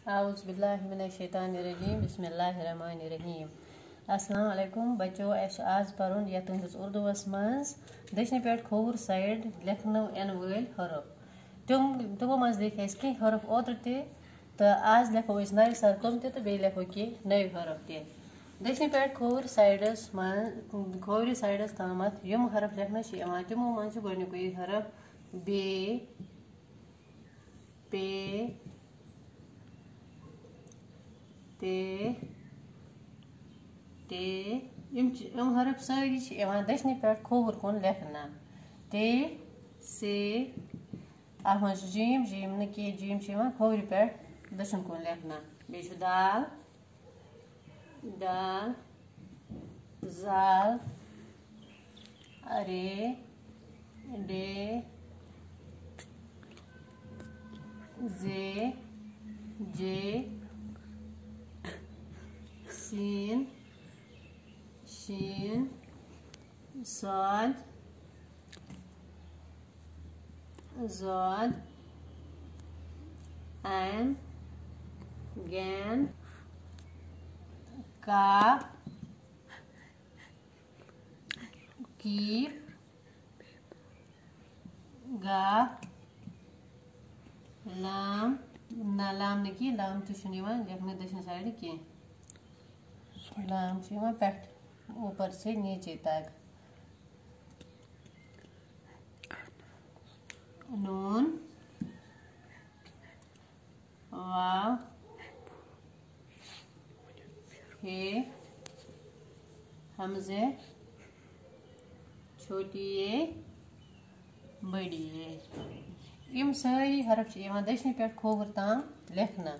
आउज़ुबिल्लाहिमिनश्शैतानिर्रजीम बिस्मिल्लाहिर्रहमानिर्रहीम। अस्सलाम वालेकुम बच्चों, आज पढ़ुन ये तुहंदिस उर्दूस मज दक्षिण पे खोवर साइड लिखन यन वल हरफ तमो मज लिख कह हरफ ओत्र तो आज लिखो नव सर तुम तो बे लिखो कह नव हरफ दक्षिण पे खोवर साइडस मज खोवरी साइडस तामत यम हरफ लिखना तमो मज गोडनुक हरफ बे पे ते ते यम हरफ सारी दक्षिण पे खोवर कुन लिखना ते से अत मज जीम जीम न जीम खोवर पे दक्षिण कुन लिखना बे दाल दाल जाल रे डे जे जे सीन शीन साद ज़ाद ऐन गैन काफ कीफ गाफ लाम ना लाम न की लाम लिखने दक्षिण साइड कह लाम पे ऊपर से नीचे तक नून वाव हे हमजे छोटी ए बड़ी ए यम सारी हरफ दक्षिण पे खोवर ताम लिखना।